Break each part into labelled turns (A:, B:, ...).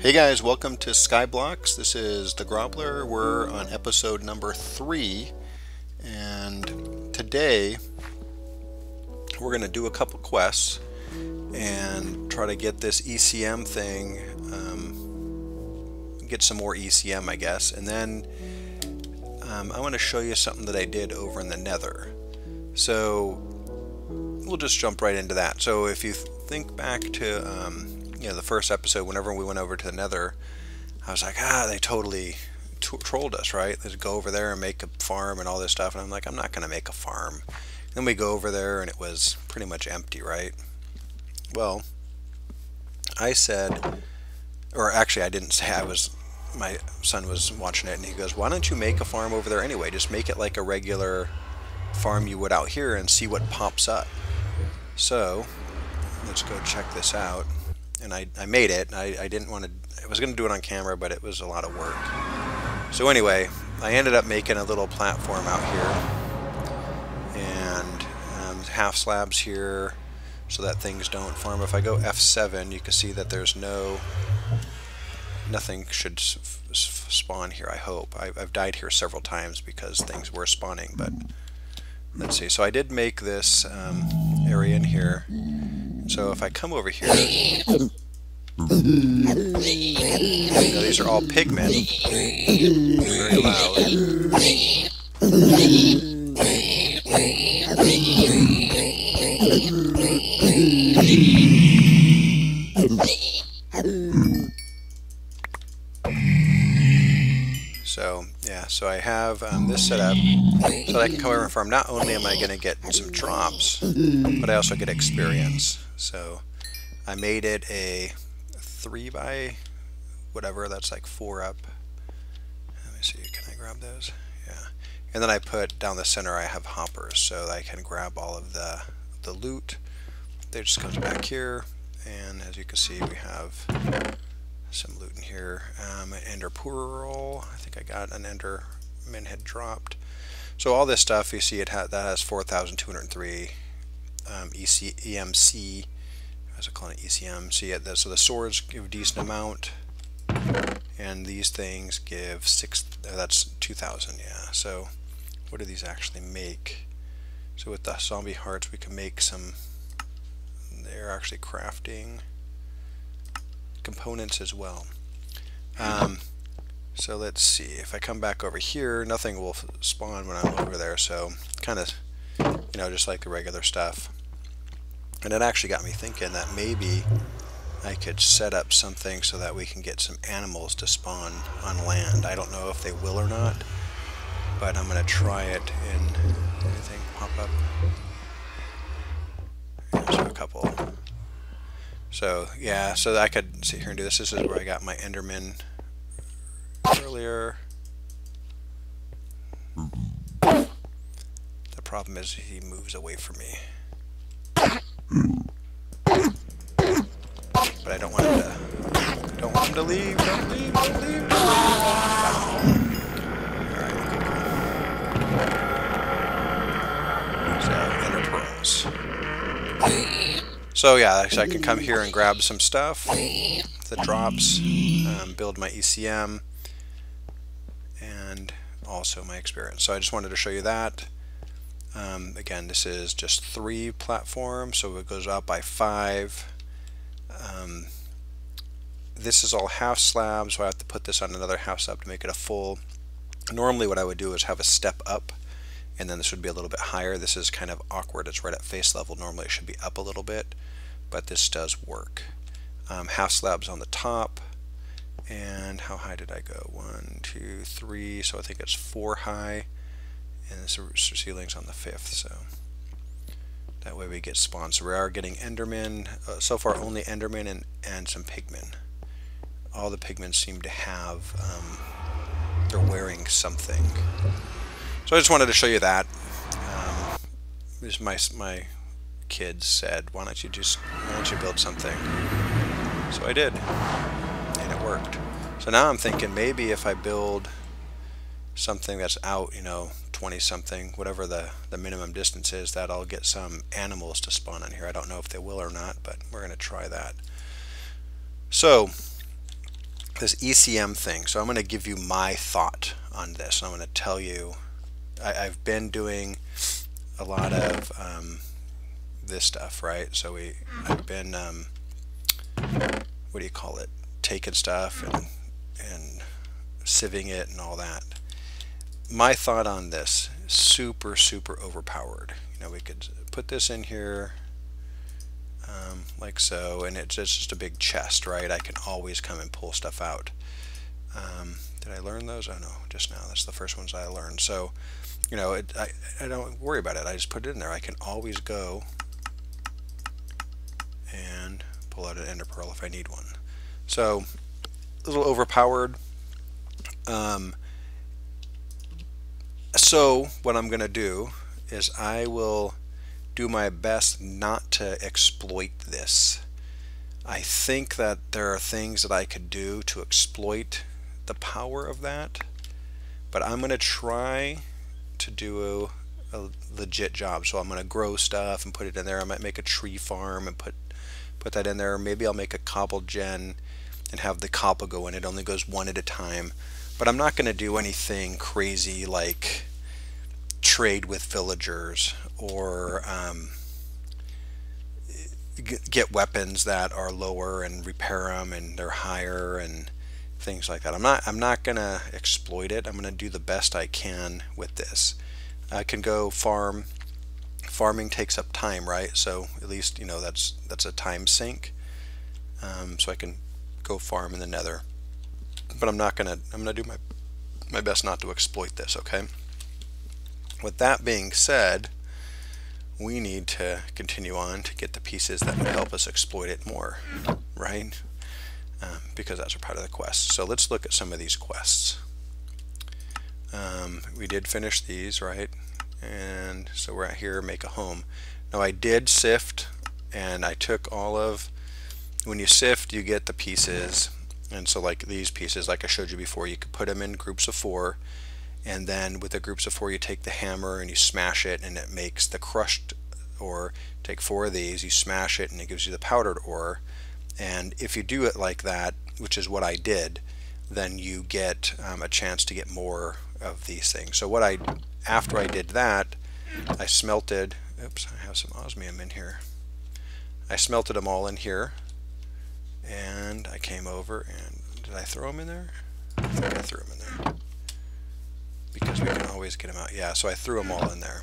A: Hey guys, welcome to Skyblocks. This is the Grobler. We're on episode number 3, and today we're going to do a couple quests and try to get this ECM thing, get some more ECM, I guess, and then I want to show you something that I did over in the Nether. So we'll just jump right into that. So if you think back to the first episode, whenever we went over to the Nether, I was like, they totally trolled us, right? Let's go over there and make a farm and all this stuff. And I'm like, I'm not going to make a farm. Then we go over there and it was pretty much empty, right? Well, I said, or actually I didn't say, my son was watching it and he goes, why don't you make a farm over there anyway? Just make it like a regular farm you would out here and see what pops up. So let's go check this out. And I made it. I didn't want to, I was going to do it on camera, but it was a lot of work. So anyway, I ended up making a little platform out here. And half slabs here so that things don't farm. If I go F7, you can see that there's nothing should spawn here, I hope. I've died here several times because things were spawning, but let's see. So I did make this area in here. So if I come over here, these are all pigmen, very loud. So yeah, so I have this set up so that I can come over and farm. Not only am I going to get some drops, but I also get experience. So I made it a 3 by whatever, that's like 4 up. Let me see, can I grab those? Yeah. And then I put down the center, I have hoppers so that I can grab all of the loot. It just comes back here, and as you can see, we have some loot in here. An ender pearl. I think I got an enderman head dropped. So all this stuff you see, that has 4,203 EMC. I was calling it ECM. So yeah, so the swords give a decent amount, and these things give that's 2,000. Yeah. So what do these actually make? So with the zombie hearts, we can make some. They're actually crafting components as well. So let's see, if I come back over here, nothing will spawn when I'm over there, so kind of, just like the regular stuff. And it actually got me thinking that maybe I could set up something so that we can get some animals to spawn on land. I don't know if they will or not, but I'm going to try it in anything pop up. There's a couple. So yeah, so I could sit here and do this. This is where I got my Enderman earlier. The problem is he moves away from me. But I don't want him to leave. Don't leave. Alright, so ender pearls. So yeah, so I can come here and grab some stuff that drops, build my ECM, and also my experience. So I just wanted to show you that. Again, this is just 3 platforms, so it goes up by 5. This is all half slabs, so I have to put this on another half slab to make it a full. Normally what I would do is have a step up, and then this would be a little bit higher. This is kind of awkward. It's right at face level. Normally it should be up a little bit, but this does work. Half slabs on the top, and how high did I go? 1, 2, 3, so I think it's 4 high, and this ceiling's on the 5th, so that way we get spawns. So we are getting endermen, so far only endermen and some pigmen. All the pigmen seem to have, they're wearing something. So I just wanted to show you that. My kids said, why don't you build something? So I did, and it worked. So now I'm thinking maybe if I build something that's out, 20 something, whatever the minimum distance is, that I'll get some animals to spawn on here. I don't know if they will or not, but we're going to try that. So this ECM thing. So I'm going to give you my thought on this. I'm going to tell you, I've been doing a lot of this stuff, right? So I've been, what do you call it? Taking stuff and sieving it and all that. My thought on this, super overpowered. You know, we could put this in here like so, and it's just a big chest, right? I can always come and pull stuff out. Did I learn those? Oh no, just now. That's the first ones I learned. So, you know, I don't worry about it. I just put it in there. I can always go and pull out an ender pearl if I need one. So, a little overpowered. So what I'm going to do is I will do my best not to exploit this. I think that there are things that I could do to exploit the power of that, but I'm going to try to do a legit job. So I'm going to grow stuff and put it in there. I might make a tree farm and put that in there. Maybe I'll make a cobble gen and have the cobble go in. It only goes one at a time. But I'm not going to do anything crazy like trade with villagers or get weapons that are lower and repair them and they're higher and things like that. I'm not going to exploit it. I'm going to do the best I can with this. I can go farm. Farming takes up time, right? So at least, you know, that's a time sink. So I can go farm in the nether. But I'm gonna do my best not to exploit this, okay? With that being said, we need to continue on to get the pieces that would help us exploit it more, right? Because that's a part of the quest. So let's look at some of these quests. We did finish these, right? And so we're at here, make a home. Now I did sift, and I took all of, when you sift you get the pieces. And so like these pieces, like I showed you before, you could put them in groups of 4, and then with the groups of 4 you take the hammer and you smash it and it makes the crushed ore. Take 4 of these, you smash it and it gives you the powdered ore. And if you do it like that, which is what I did, then you get a chance to get more of these things. So what after I did that, I smelted, oops, I have some osmium in here. I smelted them all in here. And I came over and did I throw them in there? I think I threw them in there because we can always get them out. Yeah, so I threw them all in there.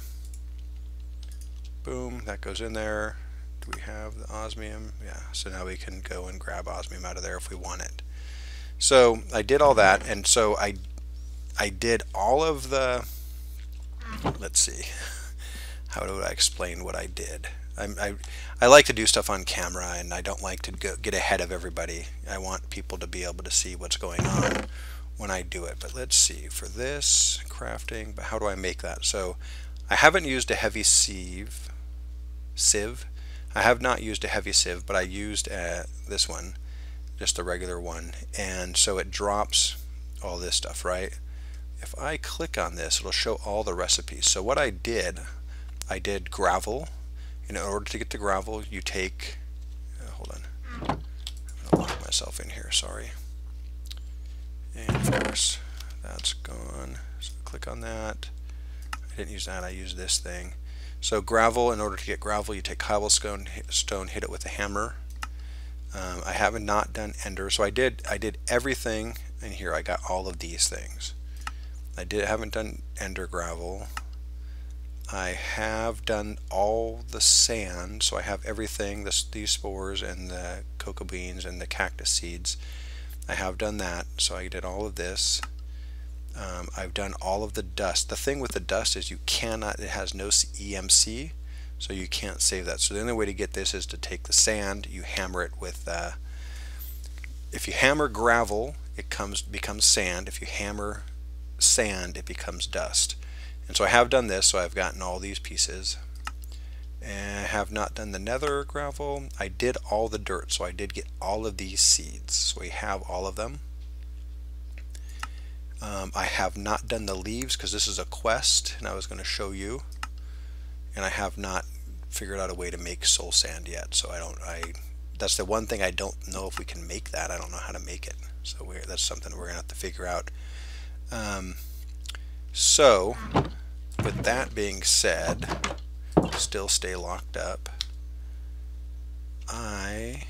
A: Boom, that goes in there. Do we have the osmium? Yeah, so now we can go and grab osmium out of there if we want it. So I did all that, and so I did all of the, let's see, how do I explain what I did? I like to do stuff on camera, and I don't like to get ahead of everybody. I want people to be able to see what's going on when I do it. But let's see, for this crafting, but how do I make that? So I haven't used a heavy sieve. I have not used a heavy sieve, but I used this one, just a regular one, and so it drops all this stuff, right? If I click on this, it'll show all the recipes. So what I did gravel. In order to get the gravel, you take, hold on, I'm going to lock myself in here, sorry. And of course, that's gone. So click on that. I didn't use that, I used this thing. So gravel, in order to get gravel, you take cobblestone, hit it with a hammer. I have not done ender, so I did everything in here. I got all of these things. Haven't done ender gravel. I have done all the sand, so I have everything, these spores and the cocoa beans and the cactus seeds. I have done that, so I did all of this. I've done all of the dust. The thing with the dust is you cannot, it has no EMC, so you can't save that. So the only way to get this is to take the sand, you hammer it with, if you hammer gravel, it becomes sand. If you hammer sand, it becomes dust. And so I have done this, so I've gotten all these pieces. And I have not done the nether gravel. I did all the dirt, so I did get all of these seeds. So we have all of them. I have not done the leaves because this is a quest, and I was going to show you. And I have not figured out a way to make soul sand yet, so I that's the one thing I don't know if we can make that. I don't know how to make it. So that's something we're going to have to figure out. So with that being said, still stay locked up. I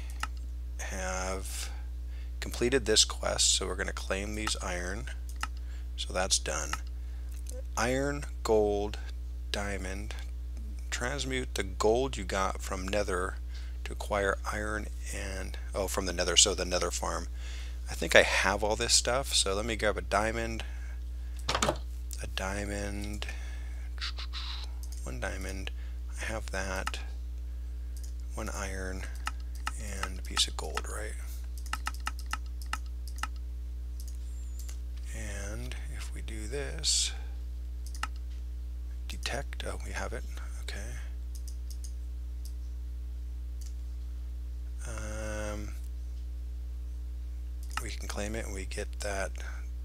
A: have completed this quest, so we're going to claim these iron. So that's done. Iron, gold, diamond. Transmute the gold you got from Nether to acquire iron and, oh, from the Nether, so the Nether farm. I think I have all this stuff, so let me grab a diamond, one diamond, I have that, one iron, and a piece of gold, right? And if we do this, detect, oh, we have it, okay. We can claim it and we get that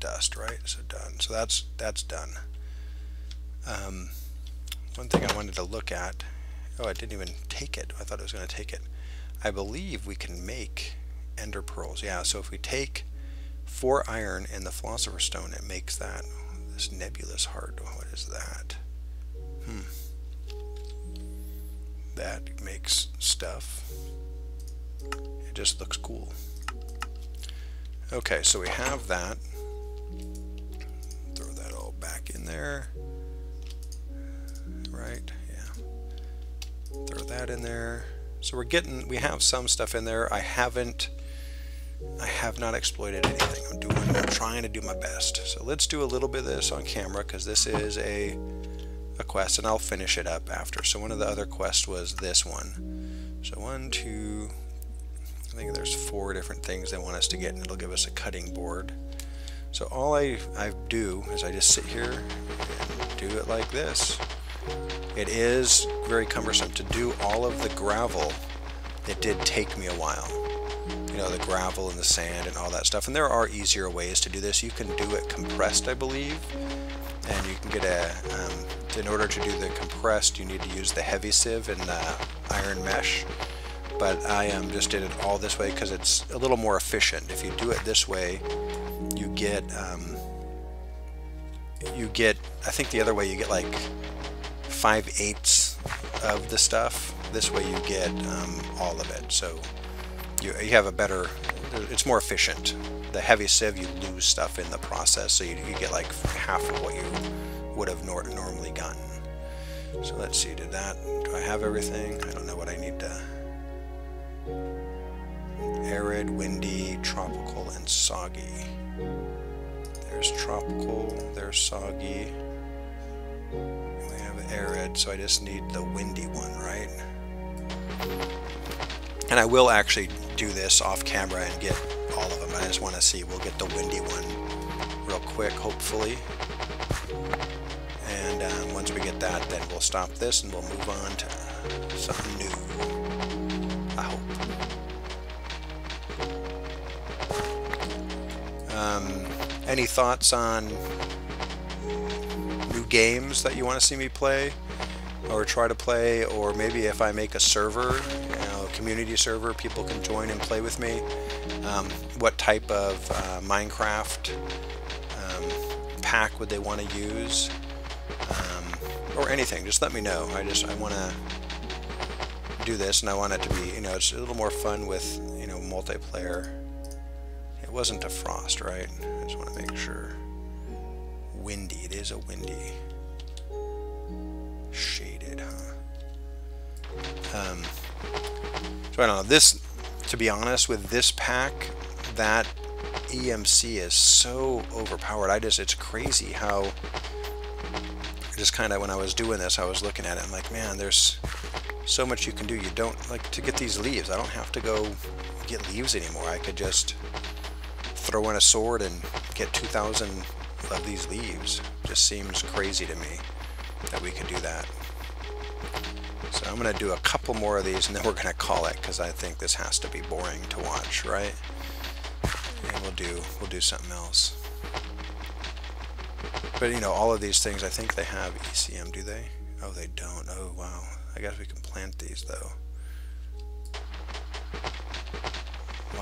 A: dust, right? So done. So that's done. One thing I wanted to look at, oh, I didn't even take it. I thought it was going to take it. I believe we can make ender pearls. Yeah, so if we take 4 iron in the philosopher's stone, it makes that, this nebulous heart. What is that? That makes stuff. It just looks cool. Okay, so we have that. Throw that all back in there. Right, yeah. Throw that in there. So we have some stuff in there. I have not exploited anything. I'm trying to do my best. So let's do a little bit of this on camera, because this is a quest, and I'll finish it up after. So one of the other quests was this one. So 1, 2, I think there's 4 different things they want us to get, and it'll give us a cutting board. So all I do is I just sit here and do it like this. It is very cumbersome to do all of the gravel. It did take me a while. You know, the gravel and the sand and all that stuff. And there are easier ways to do this. You can do it compressed, I believe. And you can get in order to do the compressed, you need to use the heavy sieve and the iron mesh. But I just did it all this way because it's a little more efficient. If you do it this way, you get, I think the other way you get like 5/8 of the stuff. This way you get all of it. So you have a better, it's more efficient. The heavy sieve, you lose stuff in the process, so you get like half of what you would have normally gotten. So let's see, do I have everything? I don't know what I need to. Arid, windy, tropical, and soggy. There's tropical, there's soggy. We have arid, so I just need the windy one, right? And I will actually do this off camera and get all of them. I just want to see. We'll get the windy one real quick, hopefully. And once we get that, then we'll stop this and we'll move on to something new. I hope. Any thoughts on new games that you want to see me play or try to play, or maybe if I make a server, a community server, people can join and play with me? What type of Minecraft pack would they want to use, or anything? Just let me know. I want to do this, and I want it to be, it's a little more fun with, multiplayer. It wasn't a frost, right? I just want to make sure. Windy. It is a windy. Shaded, huh? So I don't know. This, to be honest, with this pack, that EMC is so overpowered. It's crazy how, just kind of when I was doing this, I was looking at it. I'm like, man, there's so much you can do. You don't, like, to get these leaves, I don't have to go get leaves anymore. I could just throw in a sword and get 2,000 of these leaves. Just seems crazy to me that we could do that. So I'm going to do a couple more of these and then we're going to call it, because I think this has to be boring to watch, right? And we'll do something else. But all of these things, I think they have ECM, do they? Oh, they don't. Oh, wow. I guess we can plant these though.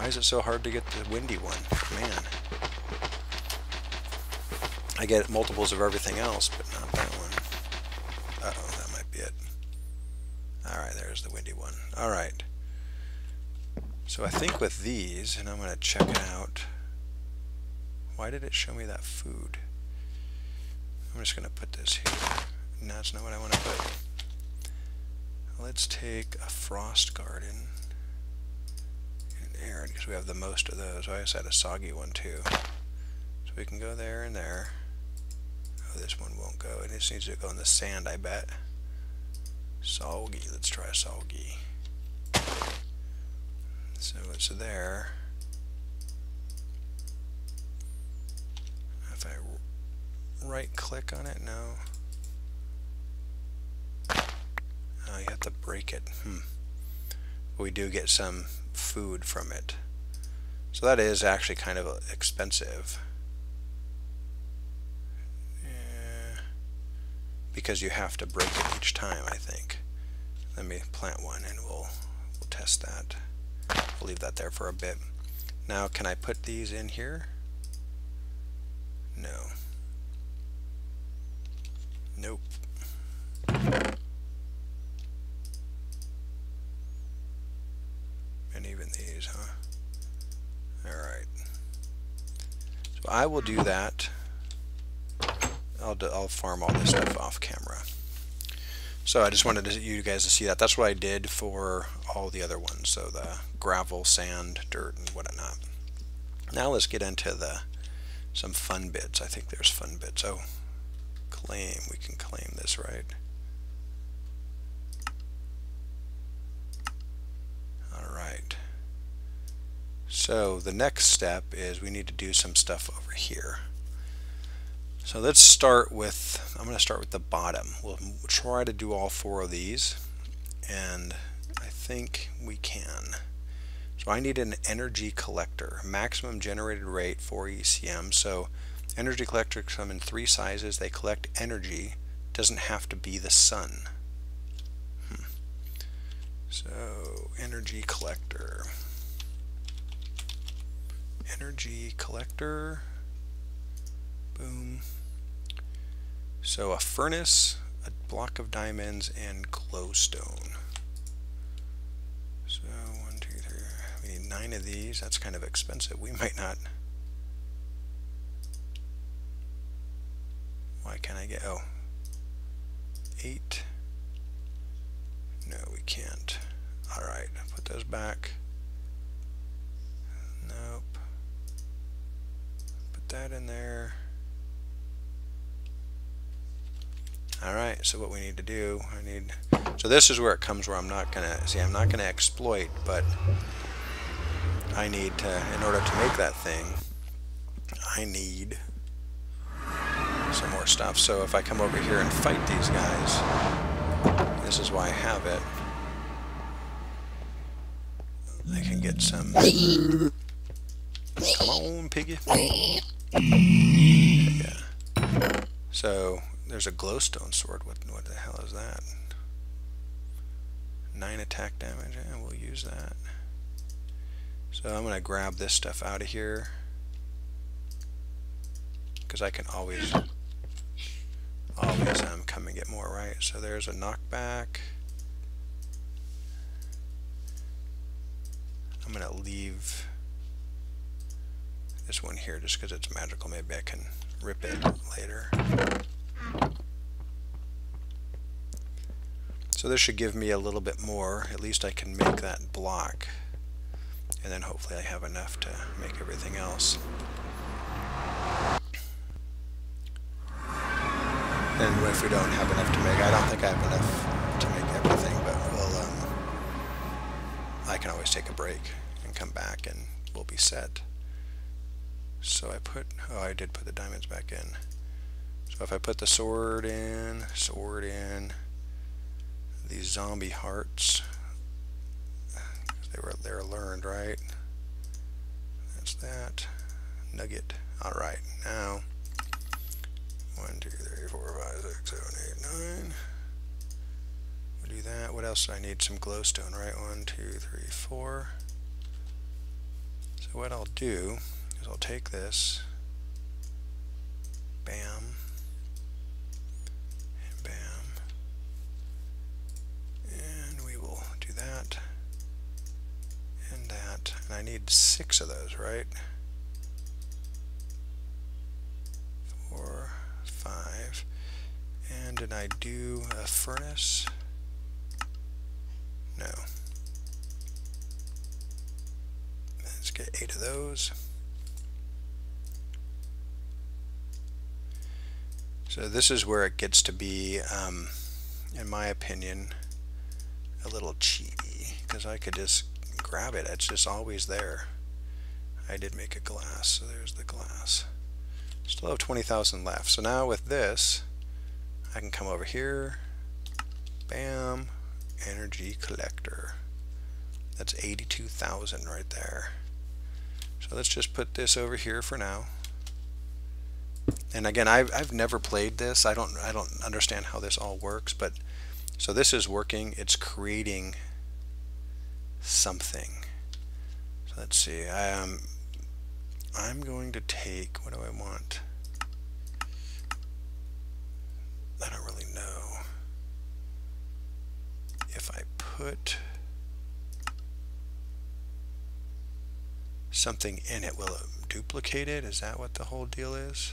A: Why is it so hard to get the windy one? Man. I get multiples of everything else, but not that one. Uh-oh, that might be it. Alright, there's the windy one. Alright. So I think with these, and I'm going to check it out. Why did it show me that food? I'm just going to put this here. No, that's not what I want to put. Let's take a frost garden and arid, because we have the most of those. I just had a soggy one too. So we can go there and there. Oh, this one won't go. It just needs to go in the sand, I bet. Soggy. Let's try soggy. So it's there. If I right click on it, no. Oh, you have to break it. But we do get some food from it. So that is actually kind of expensive. Yeah. Because you have to break it each time, I think. Let me plant one and we'll test that. We'll leave that there for a bit. Now, can I put these in here? No. Nope. And even these, huh? Alright. So I will do that. I'll farm all this stuff off camera. So I just wanted you guys to see that. That's what I did for all the other ones. So the gravel, sand, dirt, and whatnot. Now let's get into some fun bits. I think there's fun bits. Oh, claim. We can claim this, right? Alright. So the next step is we need to do some stuff over here. So let's start with, I'm going to start with the bottom. We'll try to do all 4 of these, and I think we can. So I need an energy collector, maximum generated rate 4 ECM. So energy collectors come in 3 sizes. They collect energy. Doesn't have to be the sun. So energy collector. Energy collector. Boom. So a furnace, a block of diamonds, and glowstone. So 1, 2, 3. We need 9 of these. That's kind of expensive. We might not. Why can't I get? Oh, 8. No, we can't. All right, put those back. Nope. Put that in there. Alright, so what we need to do, so this is where it comes where I'm not gonna exploit, but I need to, in order to make that thing, I need some more stuff. So if I come over here and fight these guys, this is why I have it, I can get some, come on piggy, yeah, so there's a glowstone sword. What the hell is that? 9 attack damage. Yeah, we'll use that. So I'm going to grab this stuff out of here, because I can always come and get more, right? So there's a knockback. I'm going to leave this one here just because it's magical. Maybe I can rip it later. So this should give me a little bit more. At least I can make that block, and then hopefully I have enough to make everything else. And if we don't have enough to make, I don't think I have enough to make everything, but I can always take a break and come back and we'll be set. So I did put the diamonds back in. So if I put the sword in, these zombie hearts, they were learned, right? That's that. Nugget. Alright, now 1, 2, 3, 4, 5, 6, 7, 8, 9. We'll do that. What else do I need? Some glowstone, right? 1, 2, 3, 4. So what I'll do is I'll take this, bam, and bam, and we will do that, and that, and I need 6 of those, right? 4, 5, and did I do a furnace? No. Let's get 8 of those. So this is where it gets to be, in my opinion, a little cheaty, because I could just grab it. It's just always there. I did make a glass, so there's the glass. Still have 20,000 left. So now with this, I can come over here, bam, energy collector. That's 82,000 right there. So let's just put this over here for now. And again, I've never played this. I don't understand how this all works, but so this is working. It's creating something. So let's see. I'm going to take, what do I want? I don't really know. If I put something in it, will it duplicate it? Is that what the whole deal is?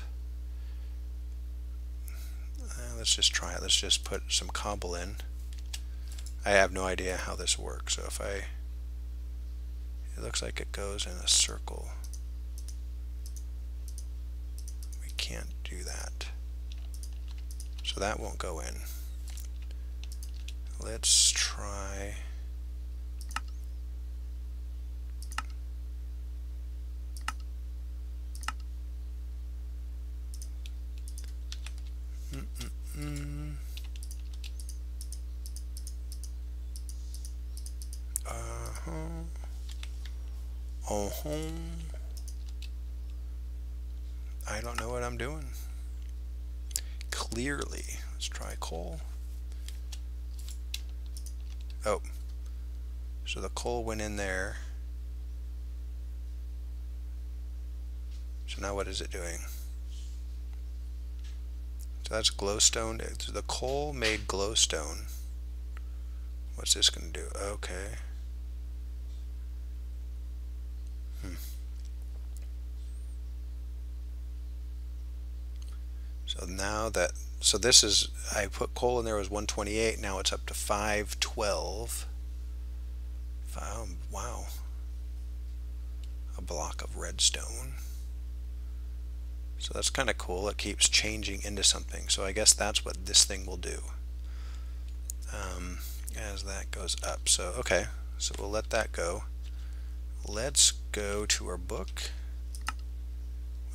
A: Let's just try it. Let's just put some cobble in. I have no idea how this works. So if it looks like it goes in a circle. We can't do that. So that won't go in. Let's try. I don't know what I'm doing. Clearly. Let's try coal. Oh. So the coal went in there. So now what is it doing? So that's glowstone. So the coal made glowstone. What's this going to do? Okay. So now that, so this is, I put coal in there, was 128, now it's up to 512. Wow. A block of redstone. So that's kind of cool. It keeps changing into something. So I guess that's what this thing will do as that goes up. So okay, so we'll let that go. Let's go to our book.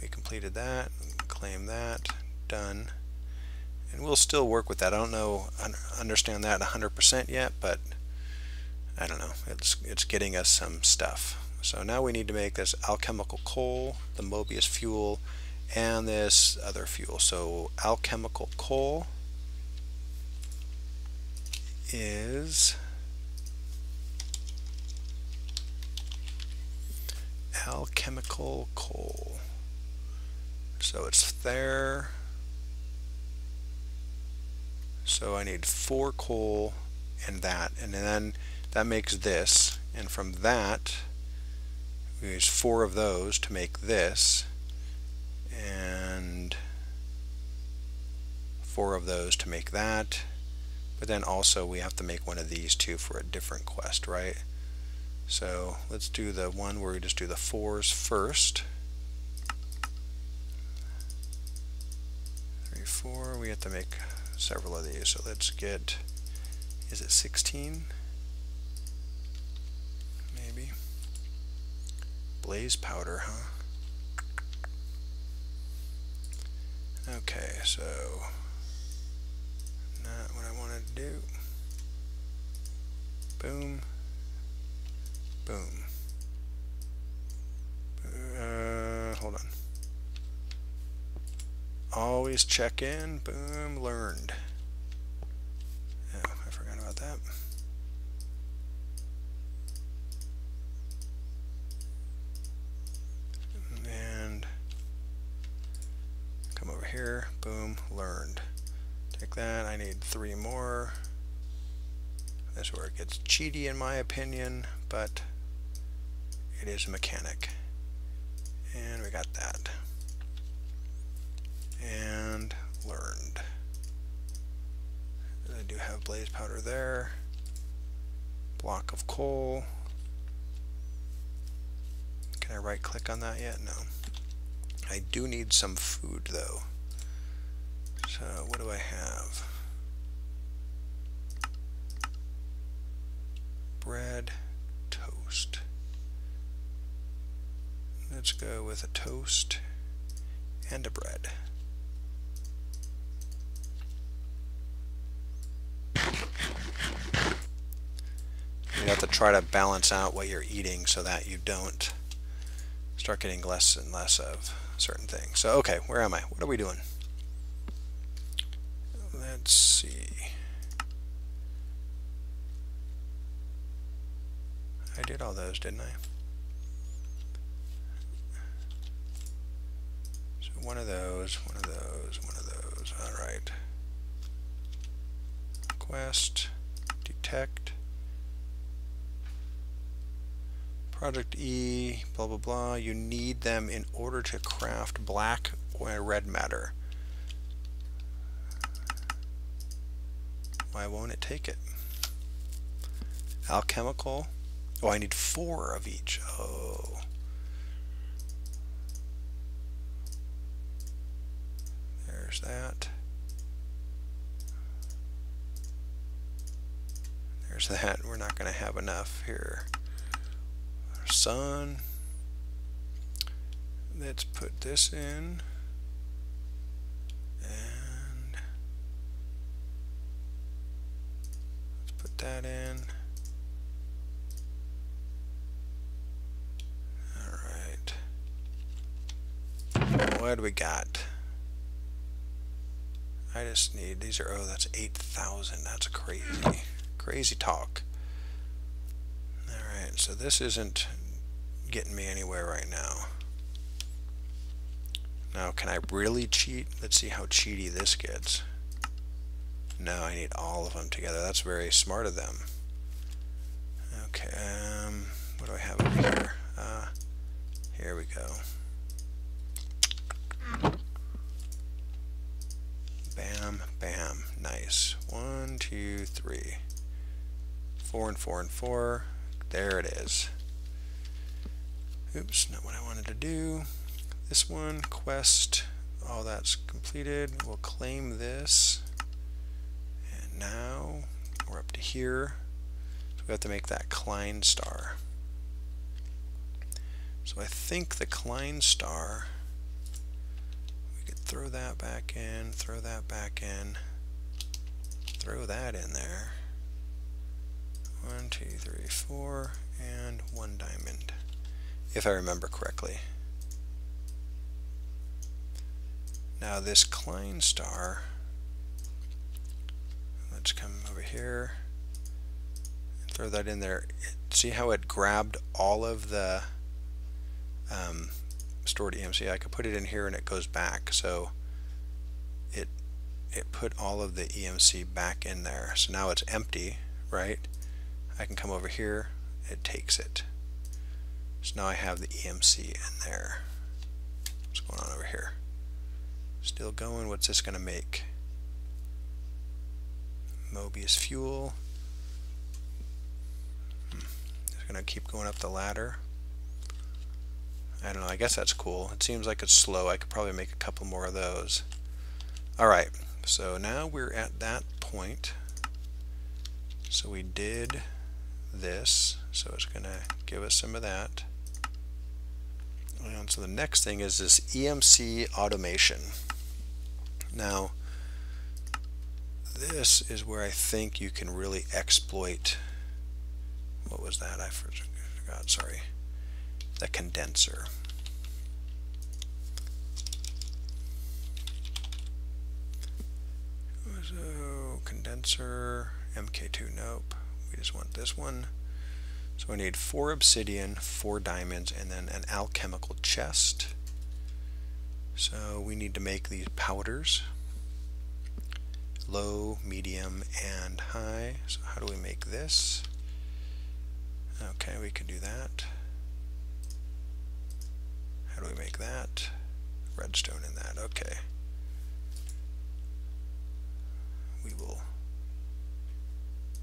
A: We completed that. Claim that. Done. And we'll still work with that. I don't know, understand that 100% yet, but I don't know. It's getting us some stuff. So now we need to make this alchemical coal, the Mobius fuel, and this other fuel. So alchemical coal is alchemical coal. So it's there. So I need 4 coal and then that makes this, and from that we use 4 of those to make this, and 4 of those to make that, but then also we have to make one of these too for a different quest, right? So let's do the one where we just do the 4s first. 3, 4, we have to make several of these, so let's get, is it 16? Maybe. Blaze powder, huh? Okay, so not what I wanted to do. Boom. Boom. Hold on. Always check in. Boom. Learned. Oh, I forgot about that. here, boom, learned. Take that, I need 3 more. This is where it gets cheaty in my opinion, but it is a mechanic. And we got that. And learned. I do have blaze powder there. Block of coal. Can I right click on that yet? No. I do need some food though. So what do I have? Bread, toast. Let's go with a toast and a bread. You have to try to balance out what you're eating so that you don't start getting less and less of certain things. So okay, where am I? What are we doing? Let's see. I did all those, didn't I? So one of those, one of those, one of those. All right. Quest, detect, Project E, blah blah blah. You need them in order to craft black or red matter. Why won't it take it? Alchemical. Oh, I need 4 of each. Oh. There's that. There's that. We're not going to have enough here. Sun. Let's put this in. And let's put that in. What do we got? I just need, these are, oh, that's 8,000. That's crazy talk. Alright, so this isn't getting me anywhere right now. Now, can I really cheat? Let's see how cheaty this gets. No, I need all of them together. That's very smart of them. Okay, what do I have over here? Here we go. Bam, bam, nice. 1, 2, 3. 4 and 4 and 4. There it is. Oops, not what I wanted to do. This one, quest, all that's completed. We'll claim this. And now we're up to here. So we have to make that Klein star. So I think the Klein star, we could throw that back in, throw that back in, throw that in there. 1, 2, 3, 4, and 1 diamond, if I remember correctly. Now this Klein star, let's come over here and throw that in there. See how it grabbed all of the stored EMC? I could put it in here and it goes back, so it put all of the EMC back in there. So now it's empty, right? I can come over here, it takes it. So now I have the EMC in there. What's going on over here? Still going. What's this going to make? Mobius fuel. It's going to keep going up the ladder. I don't know, I guess that's cool. It seems like it's slow. I could probably make a couple more of those. Alright, so now we're at that point. So we did this, so it's going to give us some of that. And so the next thing is this EMC automation. Now, this is where I think you can really exploit, what was that? I forgot, sorry. The condenser. So, condenser, MK2, nope. We just want this one. So I need 4 obsidian, 4 diamonds, and then an alchemical chest. So we need to make these powders. Low, medium, and high. So how do we make this? Okay, we can do that. How do we make that? Redstone in that, okay. We will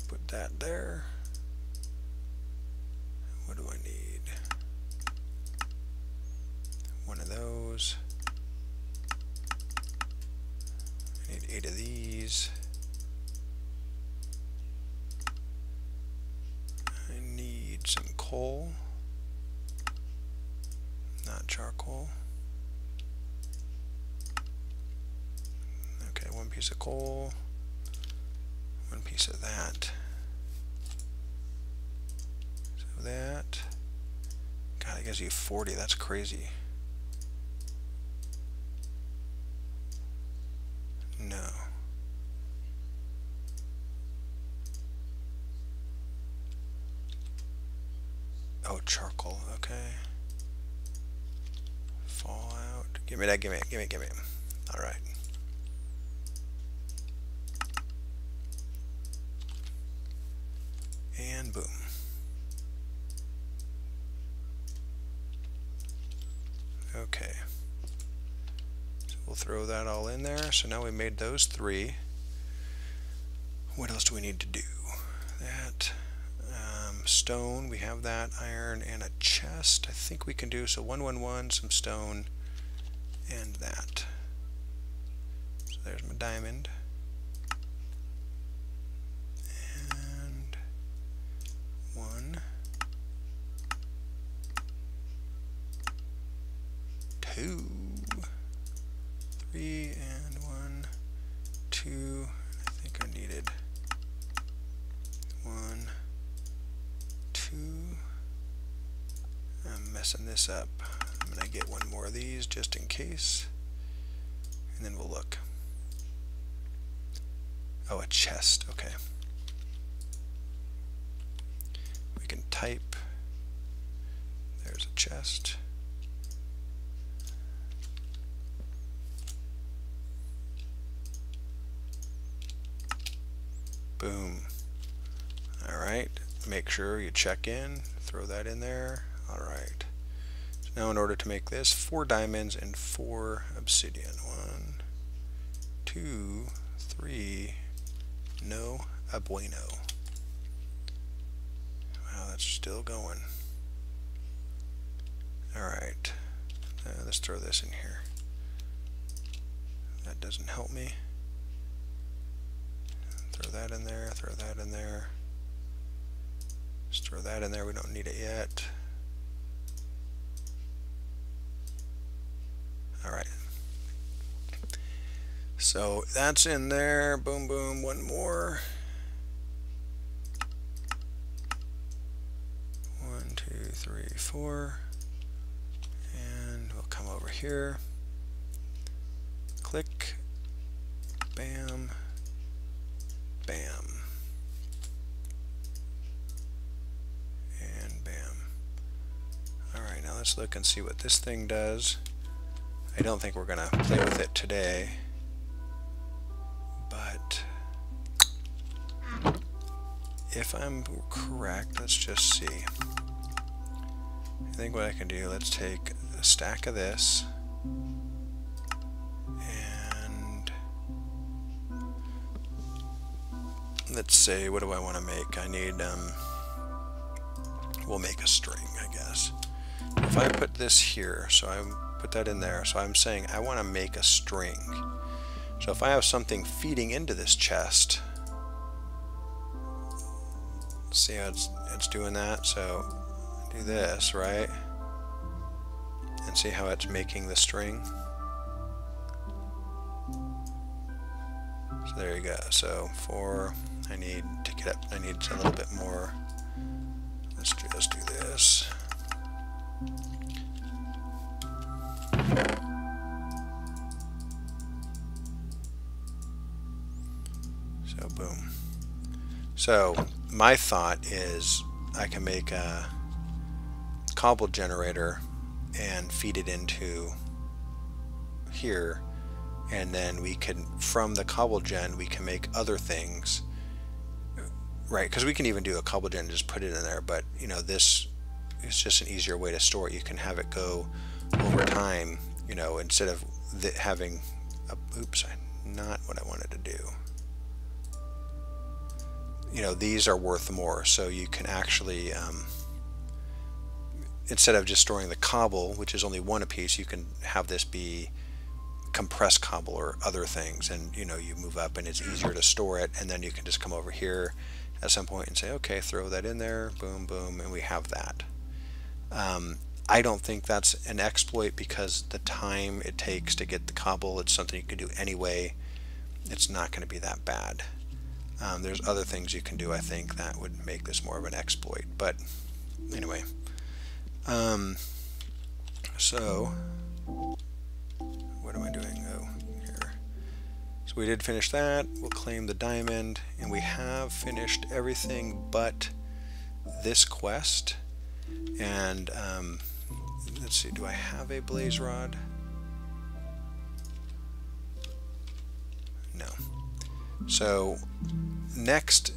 A: put that there. What do I need? One of those. I need 8 of these. I need some coal, not charcoal. Okay, 1 piece of coal, 1 piece of that. So that, God, I gives you 40, that's crazy. No. Oh, charcoal, okay. Fallout. Give me that, give me it, give me it, give me it. Alright. And boom. Okay. So we'll throw that all in there. So now we made those 3. What else do we need to do? That. Stone, we have that. Iron and a chest. I think we can do so. 1, 1, 1, some stone, and that. So there's my diamond. And 1, 2, 3, and 1, 2. I think I needed 1, 2. I'm messing this up. I'm going to get 1 more of these just in case. And then we'll look. Oh, a chest. Okay. We can type. There's a chest. Boom. Alright. Make sure you check in. Throw that in there. Alright. So now in order to make this, 4 diamonds and 4 obsidian. 1, 2, 3. No bueno. Wow, that's still going. Alright. Let's throw this in here. That doesn't help me. Throw that in there, throw that in there. Just throw that in there, we don't need it yet. Alright. So that's in there. Boom, boom, 1 more. 1, 2, 3, 4. And we'll come over here. Click. Bam. Bam. And bam. Alright, now let's look and see what this thing does. I don't think we're going to play with it today. But if I'm correct, let's just see. I think what I can do, let's take a stack of this. And let's say, what do I want to make? I need, we'll make a string, I guess. If I put this here, so I put that in there, so I'm saying I want to make a string. So if I have something feeding into this chest, see how it's doing that? So do this, right? And see how it's making the string? So there you go. So 4, I need to get up, I need a little bit more. Let's just do this. So boom. So my thought is I can make a cobble generator and feed it into here, and then we can, from the cobble gen, we can make other things, right? Because we can even do a cobble gen and just put it in there, but you know, this is just an easier way to store it. You can have it go over time, you know, instead of having a, oops, not what I wanted to do. You know, these are worth more, so you can actually instead of just storing the cobble, which is only one apiece, you can have this be compressed cobble or other things, and you know, you move up and it's easier to store it, and then you can just come over here at some point and say, okay, throw that in there, boom, boom, and we have that. I don't think that's an exploit because the time it takes to get the cobble, it's something you can do anyway. It's not going to be that bad. There's other things you can do, I think, that would make this more of an exploit, but anyway. So what am I doing? Oh, here. So we did finish that. We'll claim the diamond, and we have finished everything but this quest. And let's see, do I have a blaze rod? No. So next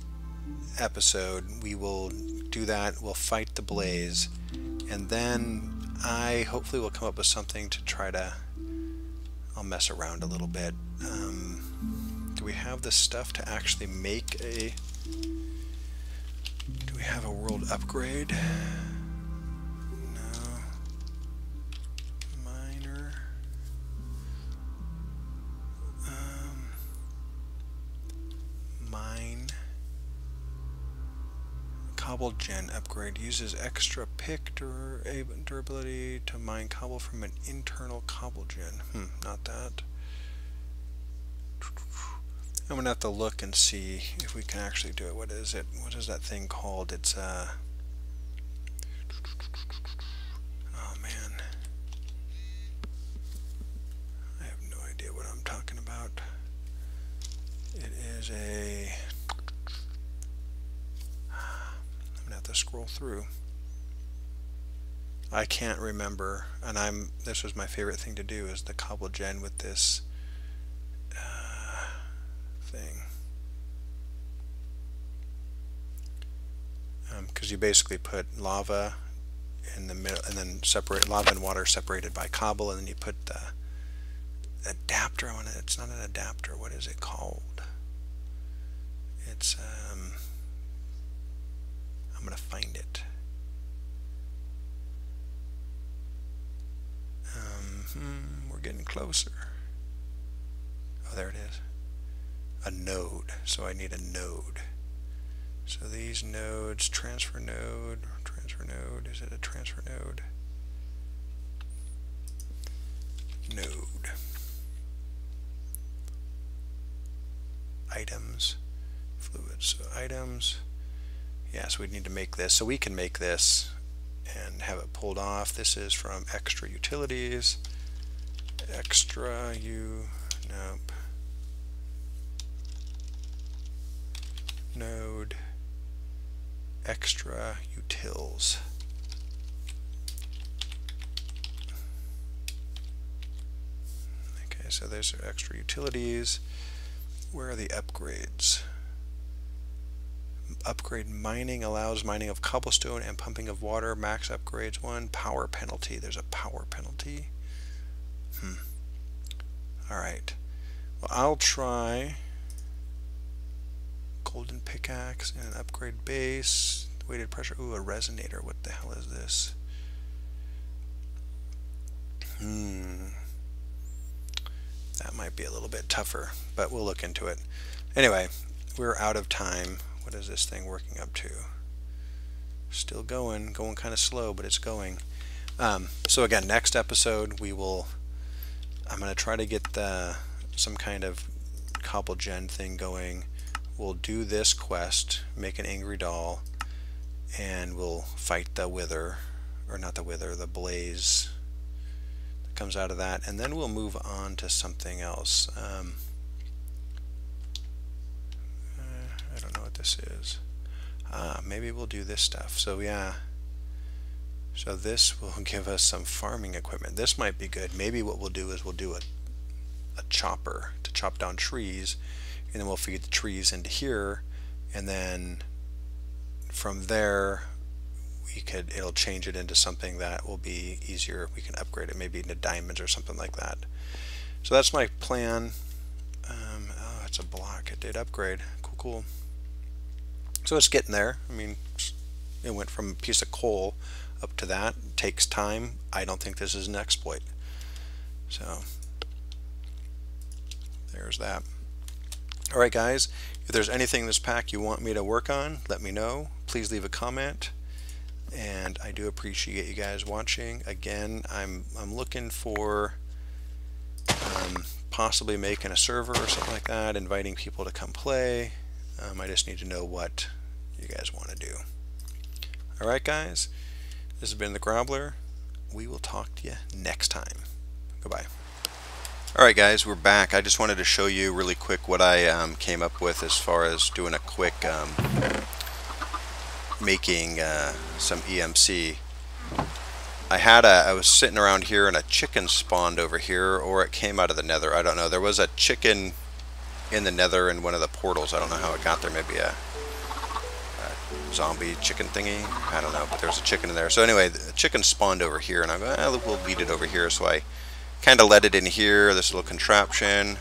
A: episode we will do that. We'll fight the blaze, and then I hopefully will come up with something to try to, I'll mess around a little bit. Do we have the stuff to actually make a, do we have a world upgrade? No. Miner. Mine. Cobble gen upgrade uses extra pick durability to mine cobble from an internal cobble gen. Not that. I'm gonna have to look and see if we can actually do it. What is it? What is that thing called? It's oh man, I have no idea what I'm talking about. It is a, I'm gonna have to scroll through. I can't remember, and this was my favorite thing to do, is the cobble gen with this thing, because you basically put lava in the middle, and then separate lava and water separated by cobble, and then you put the adapter on it. It's not an adapter. What is it called? It's I'm gonna find it. We're getting closer. Oh, there it is. A node. So I need a node. So these nodes, transfer node, is it a transfer node? Node. Items, fluids. So items, yes, we need to make this. So we can make this and have it pulled off. This is from extra utilities. Extra, nope. Node, extra utils. Okay, so there's our extra utilities. Where are the upgrades? Upgrade mining allows mining of cobblestone and pumping of water. Max upgrades 1. Power penalty. There's a power penalty. Alright. Well, I'll try golden pickaxe and an upgrade base. Weighted pressure. Ooh, a resonator. What the hell is this? That might be a little bit tougher, but we'll look into it. Anyway, we're out of time. What is this thing working up to? Still going kind of slow, but it's going. So again, next episode I'm going to try to get some kind of cobble gen thing going. We'll do this quest, make an angry doll, and we'll fight the wither, or not the wither, the blaze that comes out of that, and then we'll move on to something else. I don't know what this is. Maybe we'll do this stuff. So yeah, so this will give us some farming equipment. This might be good. Maybe what we'll do is we'll do a chopper to chop down trees, and then we'll feed the trees into here, and then from there it'll change it into something that will be easier. We can upgrade it maybe into diamonds or something like that. So that's my plan. Oh, it's a block. It did upgrade. Cool. So it's getting there. I mean, it went from a piece of coal up to that. It takes time. I don't think this is an exploit. So there's that. Alright guys, if there's anything in this pack you want me to work on, let me know. Please leave a comment. And I do appreciate you guys watching. Again, I'm looking for possibly making a server or something like that, inviting people to come play. I just need to know what you guys want to do. Alright guys, this has been the Grobbler. We will talk to you next time. Goodbye. Alright guys, we're back. I just wanted to show you really quick what I came up with as far as doing a quick making some EMC. I was sitting around here and a chicken spawned over here, or it came out of the nether. I don't know. There was a chicken in the nether in one of the portals. I don't know how it got there. Maybe a zombie chicken thingy. I don't know, but there was a chicken in there. So anyway, the chicken spawned over here, and I go, we'll lead it over here. So I kind of let it in here, this little contraption,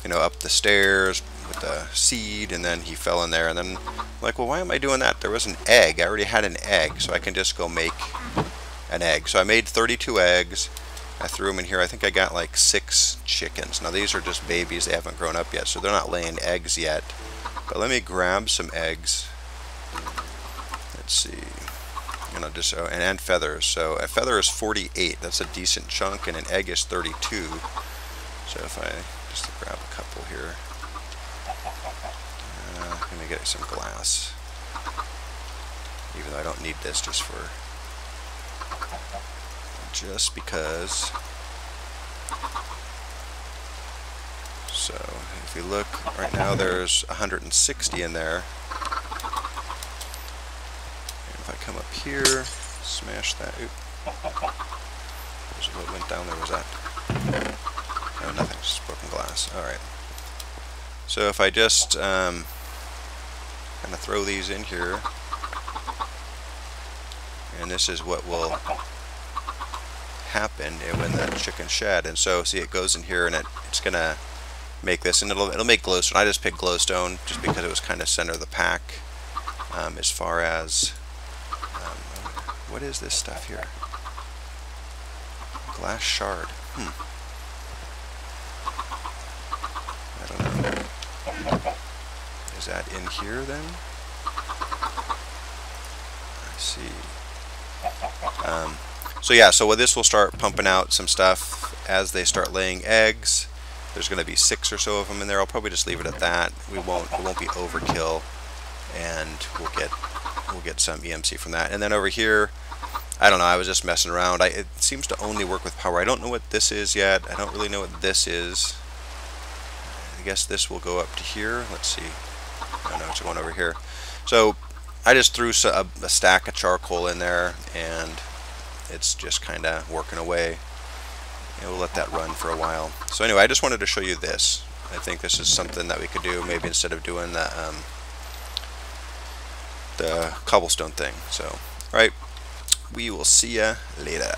A: you know, up the stairs with the seed, and then he fell in there. And then I'm like, well, why am I doing that? There was an egg. I already had an egg, so I can just go make an egg. So I made 32 eggs. I threw them in here. I think I got like 6 chickens. Now these are just babies. They haven't grown up yet, so they're not laying eggs yet. But let me grab some eggs. Let's see. You know, just and feathers. So a feather is 48. That's a decent chunk, and an egg is 32. So if I just grab a couple here, I'm gonna get some glass. Even though I don't need this, just because. So if you look right now, there's 160 in there. If I come up here, smash that. Oop. What went down there was that? No, nothing. Just broken glass. Alright. So if I just kind of throw these in here, and this is what will happen when the chicken shed. And so see, it goes in here, and it's gonna make this, and it'll make glowstone. I just picked glowstone just because it was kind of center of the pack. As far as what is this stuff here? Glass shard. I don't know. Is that in here then? I see. So yeah, so this will start pumping out some stuff as they start laying eggs. There's going to be 6 or so of them in there. I'll probably just leave it at that. It won't be overkill, and we'll get some EMC from that. And then over here, I don't know, I was just messing around. It seems to only work with power. I don't know what this is yet. I don't really know what this is. I guess this will go up to here. Let's see. I know it's going over here. So I just threw a stack of charcoal in there, and it's just kind of working away. And we'll let that run for a while. So anyway, I just wanted to show you this. I think this is something that we could do maybe instead of doing the cobblestone thing. So, alright, we will see ya later.